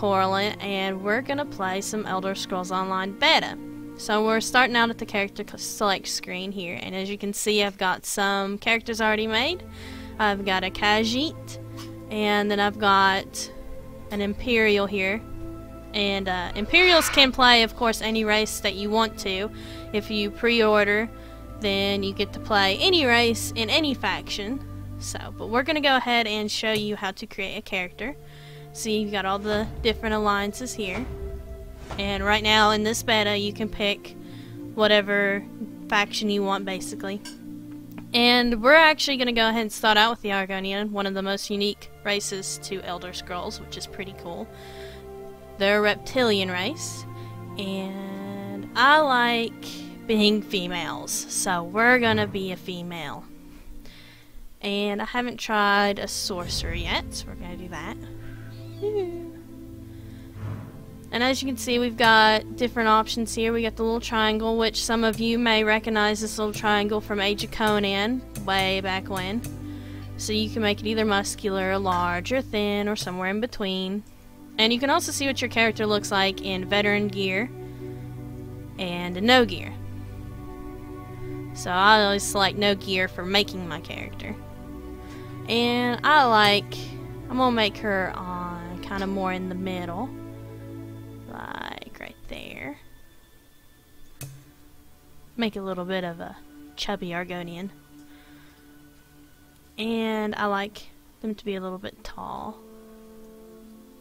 Korlynn, and we're gonna play some Elder Scrolls Online Beta. So we're starting out at the character select screen here, and as you can see, I've got some characters already made. I've got a Khajiit, and then I've got an Imperial here. And Imperials can play, of course, any race that you want to. If you pre-order, then you get to play any race in any faction. But we're going to go ahead and show you how to create a character. See, you've got all the different alliances here. And right now in this beta, you can pick whatever faction you want, basically. And we're actually going to go ahead and start out with the Argonian, one of the most unique races to Elder Scrolls, which is pretty cool. They're a reptilian race, and I like being females, so we're going to be a female. And I haven't tried a sorcerer yet, so we're going to do that. And as you can see, we've got different options here. We got the little triangle, which some of you may recognize this little triangle from Age of Conan, way back when. So you can make it either muscular, large, or thin, or somewhere in between. And you can also see what your character looks like in veteran gear and no gear. So I always select no gear for making my character. And I'm gonna make her on kind of more in the middle, like right there. Make a little bit of a chubby Argonian. And I like them to be a little bit tall.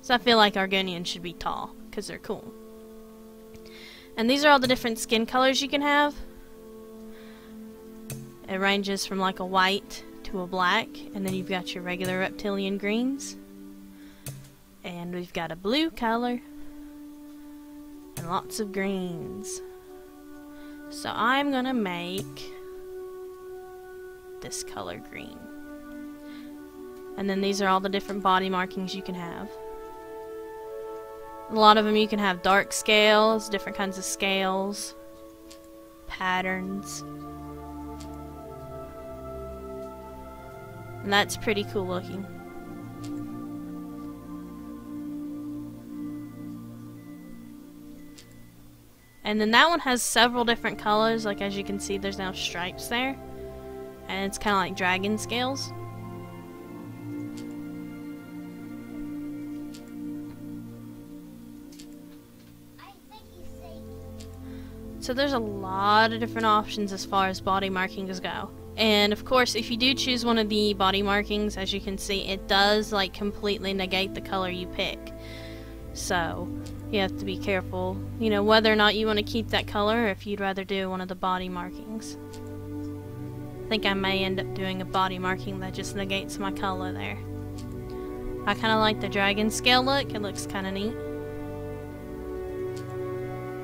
So I feel like Argonians should be tall because they're cool. And these are all the different skin colors you can have. It ranges from like a white to a black, and then you've got your regular reptilian greens, and we've got a blue color and lots of greens. So I'm gonna make this color green, and then these are all the different body markings you can have. A lot of them you can have dark scales, different kinds of scales, patterns. And that's pretty cool looking. And then that one has several different colors, like as you can see there's now stripes there. And it's kind of like dragon scales. So there's a lot of different options as far as body markings go. And of course, if you do choose one of the body markings, as you can see, it does like completely negate the color you pick. So you have to be careful, you know, whether or not you want to keep that color, or if you'd rather do one of the body markings. I think I may end up doing a body marking that just negates my color there. I kind of like the dragon scale look. It looks kind of neat.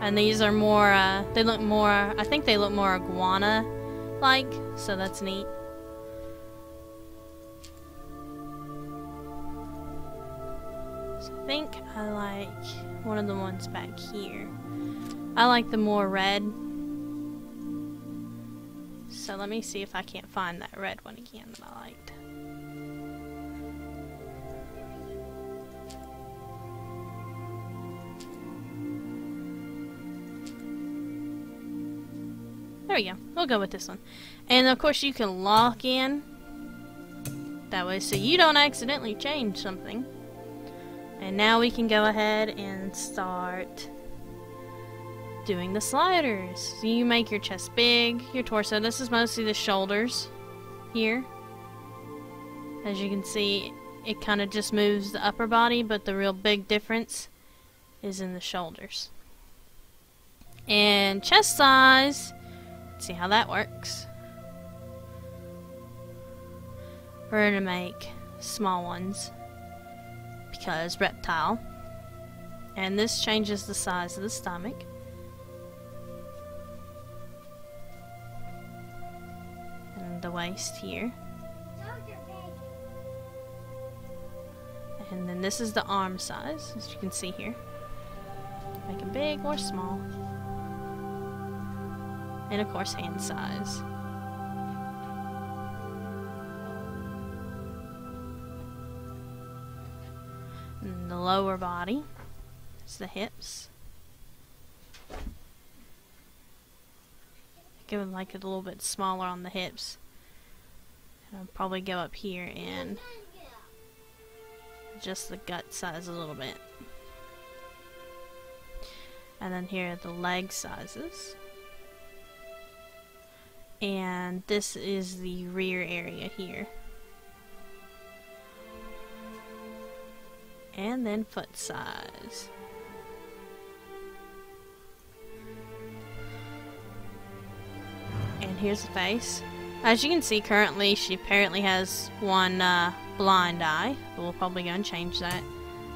And these are more, they look more, I think they look more iguana-like, so that's neat. So I think I like one of the ones back here. I like the more red. So let me see if I can't find that red one again that I liked. There we go. We'll go with this one. And of course you can lock in that way so you don't accidentally change something. And now we can go ahead and start doing the sliders. So you make your chest big, your torso. This is mostly the shoulders here. As you can see, it kind of just moves the upper body, but the real big difference is in the shoulders. And chest size. See how that works. We're gonna make small ones because reptile, and this changes the size of the stomach. And the waist here. And then this is the arm size, as you can see here. Make them big or small. And of course hand size. And the lower body. It's the hips. Give them like a little bit smaller on the hips. And I'll probably go up here and adjust the gut size a little bit. And then here are the leg sizes. And this is the rear area here. And then foot size. And here's the face. As you can see, currently she apparently has one blind eye. But we'll probably go and change that.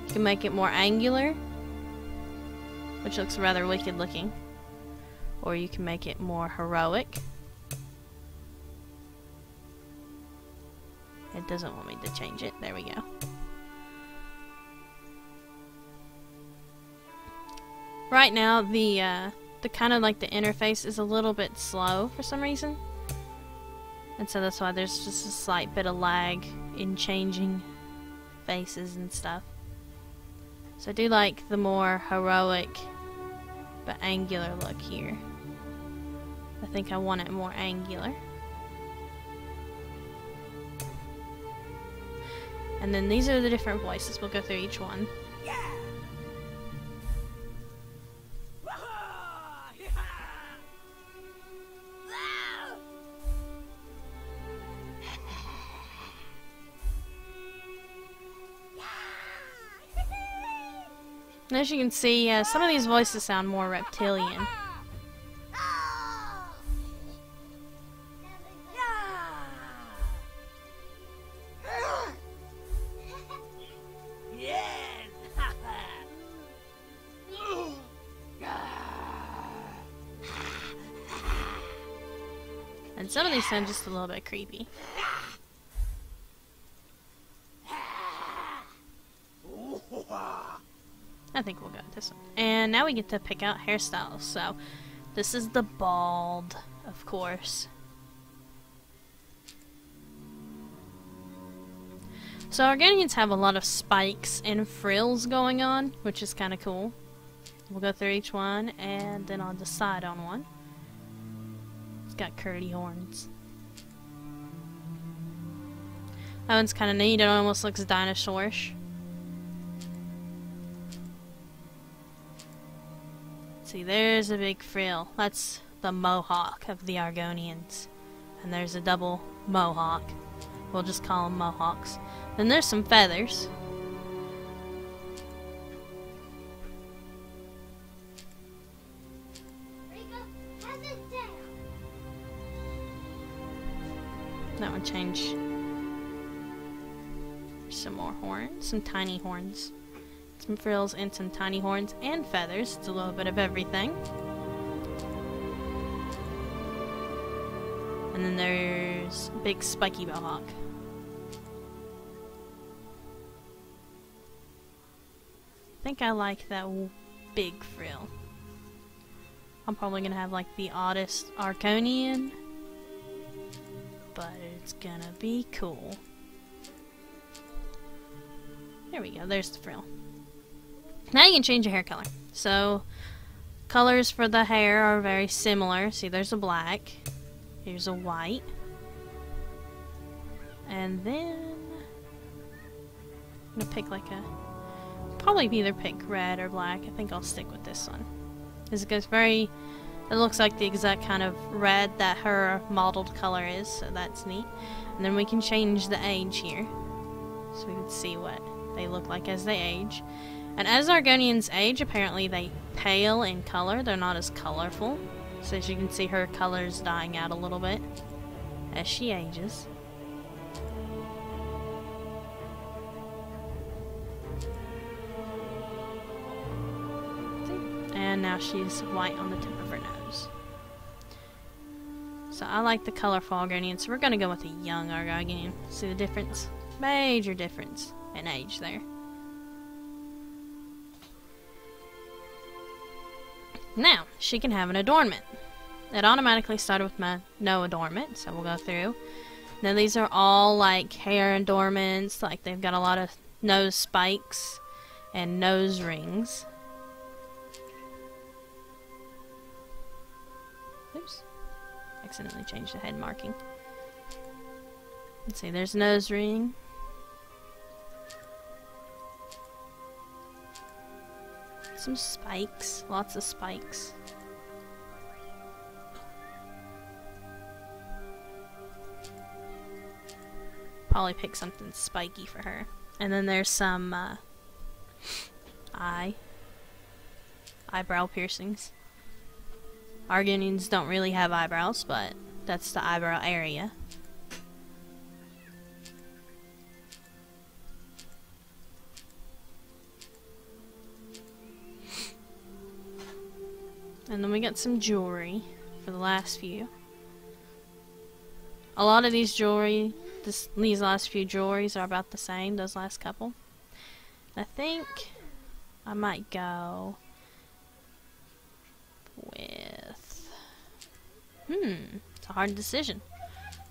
You can make it more angular, which looks rather wicked looking. Or you can make it more heroic. It doesn't want me to change it. There we go. Right now, the kind of like the interface is a little bit slow for some reason. And so that's why there's just a slight bit of lag in changing faces and stuff. So I do like the more heroic but angular look here. I think I want it more angular. And then these are the different voices. We'll go through each one. And as you can see, some of these voices sound more reptilian. And some of these sound just a little bit creepy. I think we'll go with this one. And now we get to pick out hairstyles. So, this is the bald, of course. So, Argonians have a lot of spikes and frills going on, which is kind of cool. We'll go through each one, and then I'll decide on one. It's got curly horns. That one's kind of neat. It almost looks dinosaurish. See, there's a big frill. That's the mohawk of the Argonians. And there's a double mohawk. We'll just call them mohawks. Then there's some feathers. That one changed. Some more horns, some tiny horns. Some frills and some tiny horns and feathers. It's a little bit of everything. And then there's a big spiky mohawk. I think I like that big frill. I'm probably gonna have like the oddest Argonian, but it's gonna be cool. There we go, there's the frill. Now you can change your hair color. So, colors for the hair are very similar. See, there's a black. Here's a white. And then I'm gonna pick like a, probably either pick red or black. I think I'll stick with this one. Because it goes very, it looks like the exact kind of red that her modeled color is, so that's neat. And then we can change the age here. So we can see what they look like as they age. And as Argonians age, apparently they pale in color. They're not as colorful. So as you can see, her color's dying out a little bit as she ages. And now she's white on the tip of her nose. So I like the colorful Argonian, so we're going to go with a young Argonian. See the difference? Major difference in age there. Now, she can have an adornment. It automatically started with my no adornment, so we'll go through. Now these are all like hair adornments, like they've got a lot of nose spikes and nose rings. Oops. Accidentally changed the head marking. Let's see, there's nose ring. Some spikes. Lots of spikes. Probably pick something spiky for her. And then there's some eyebrow piercings. Argonians don't really have eyebrows, but that's the eyebrow area. And then we got some jewelry for the last few. A lot of these these last few jewelries are about the same, those last couple. I think I might go with... it's a hard decision.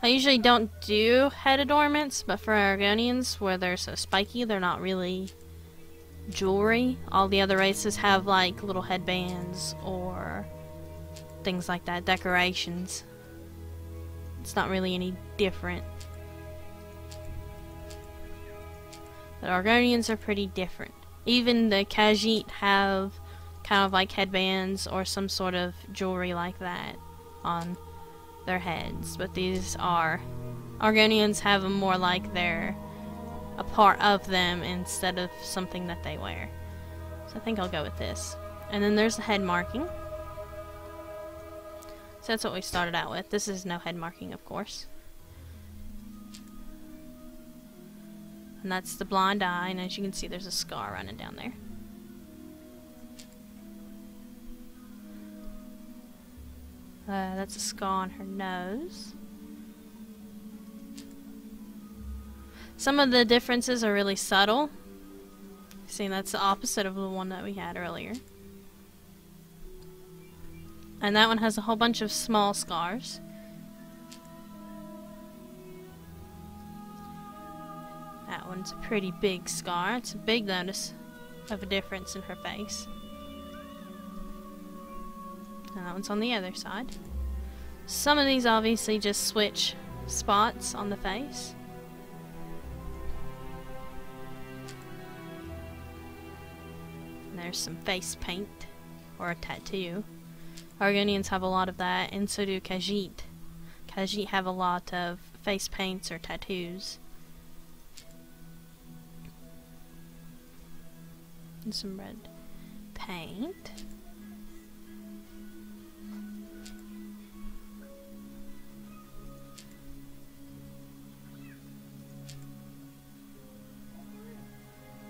I usually don't do head adornments, but for Argonians, where they're so spiky, they're not really jewelry. All the other races have like little headbands or things like that, decorations. It's not really any different. But Argonians are pretty different. Even the Khajiit have kind of like headbands or some sort of jewelry like that on their heads. But these are... Argonians have them more like they're a part of them instead of something that they wear. So I think I'll go with this. And then there's the head marking. So that's what we started out with. This is no head marking, of course. And that's the blind eye, and as you can see there's a scar running down there. That's a scar on her nose. Some of the differences are really subtle. See, that's the opposite of the one that we had earlier. And that one has a whole bunch of small scars. That one's a pretty big scar. It's a big notice of a difference in her face. And that one's on the other side. Some of these obviously just switch spots on the face. And there's some face paint or a tattoo. Argonians have a lot of that, and so do Khajiit. Khajiit have a lot of face paints or tattoos. And some red paint.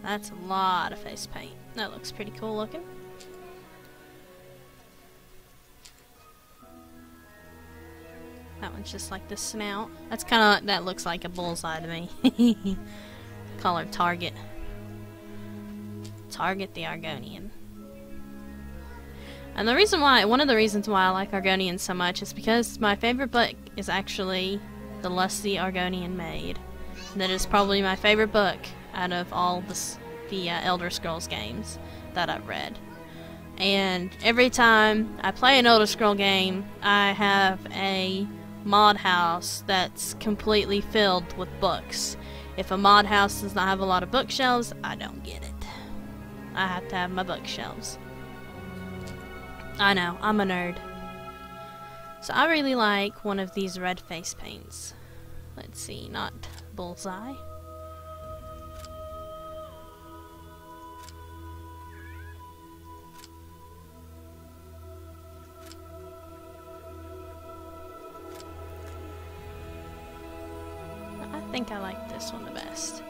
That's a lot of face paint. That looks pretty cool looking. That one's just like the snout. That's kind of, that looks like a bullseye to me. Call her Target. Target the Argonian. And the reason why, one of the reasons why I like Argonian so much is because my favorite book is actually The Lusty Argonian Maid. That is probably my favorite book out of all the Elder Scrolls games that I've read. And every time I play an Elder Scroll game, I have a mod house that's completely filled with books. If a mod house does not have a lot of bookshelves, I don't get it. I have to have my bookshelves. I know, I'm a nerd. So I really like one of these red face paints. Let's see, not bullseye. I think I like this one the best.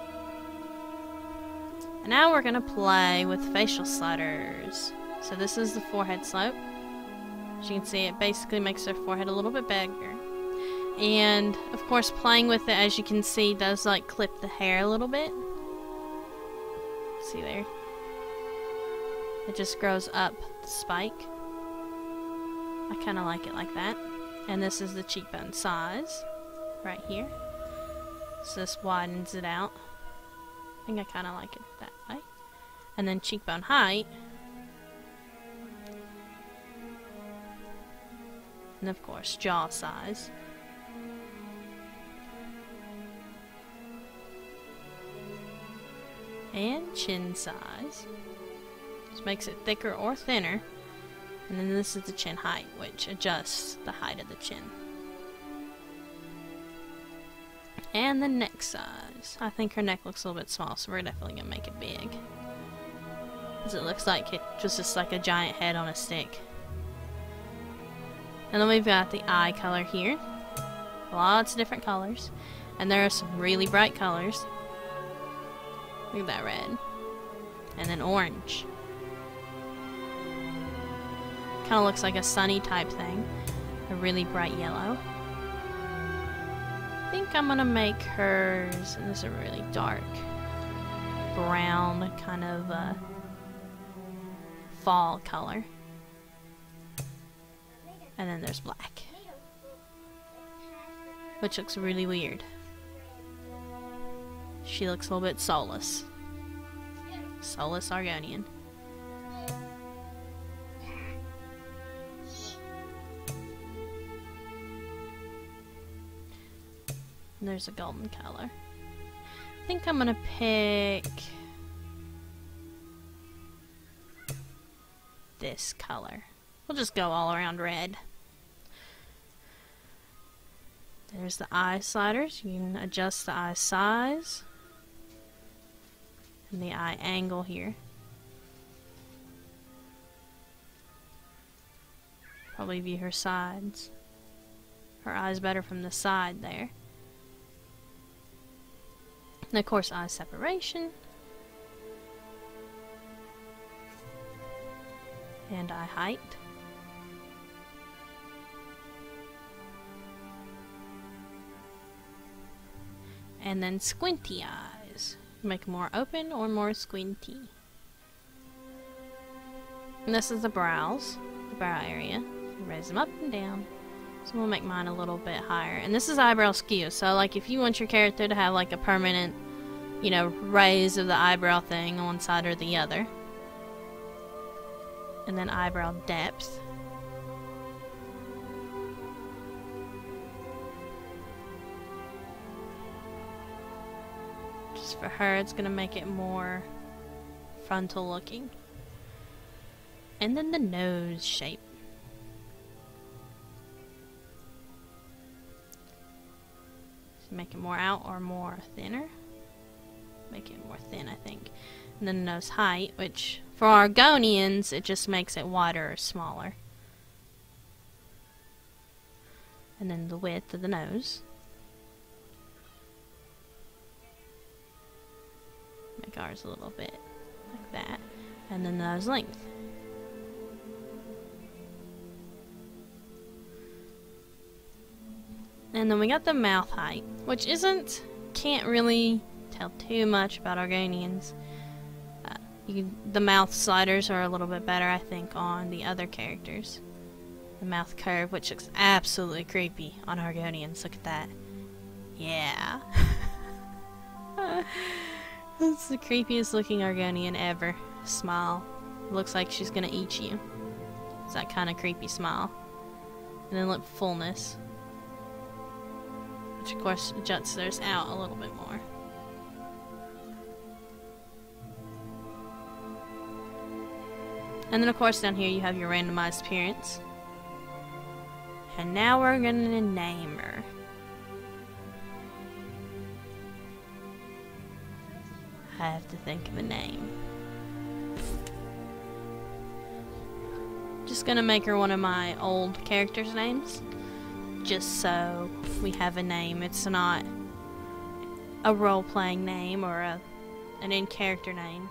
And now we're gonna play with facial sliders. So this is the forehead slope. As you can see, it basically makes their forehead a little bit bigger. And of course, playing with it, as you can see, does like clip the hair a little bit. See there? It just grows up the spike. I kind of like it like that. And this is the cheekbone size right here. So this widens it out. I think I kind of like it that way. And then cheekbone height. And of course, jaw size. And chin size. This makes it thicker or thinner. And then this is the chin height, which adjusts the height of the chin. And the neck size. I think her neck looks a little bit small, so we're definitely going to make it big. Because it looks like it just like a giant head on a stick. And then we've got the eye color here. Lots of different colors. And there are some really bright colors. Look at that red. And then orange. Kind of looks like a sunny type thing. A really bright yellow. I think I'm gonna make hers, and this is a really dark brown kind of fall color. And then there's black, which looks really weird. She looks a little bit soulless. Soulless Argonian. And there's a golden color. I think I'm gonna pick this color. We'll just go all around red. There's the eye sliders. You can adjust the eye size and the eye angle here. Probably view her sides. Her eye's better from the side there. And of course, eye separation. And eye height. And then squinty eyes. Make them more open or more squinty. And this is the brows, the brow area. You raise them up and down. So we'll make mine a little bit higher. And this is eyebrow skew. So like if you want your character to have like a permanent, you know, raise of the eyebrow thing on one side or the other. And then eyebrow depth. Just for her, it's going to make it more frontal looking. And then the nose shape. So make it more out or more thinner. Make it more thin, I think. And then the nose height, which for Argonians, it just makes it wider or smaller. And then the width of the nose. Make ours a little bit like that. And then the nose length. And then we got the mouth height, which can't really tell too much about Argonians. The mouth sliders are a little bit better, I think, on the other characters. The mouth curve, which looks absolutely creepy on Argonians. Look at that. Yeah. That's the creepiest looking Argonian ever. Smile. Looks like she's gonna eat you. It's that kind of creepy smile. And then look, fullness. Which of course juts theirs out a little bit more. And then of course down here you have your randomized appearance. And now we're gonna name her. I have to think of a name. Just gonna make her one of my old characters' names. Just so we have a name. It's not a role-playing name or an in-character name.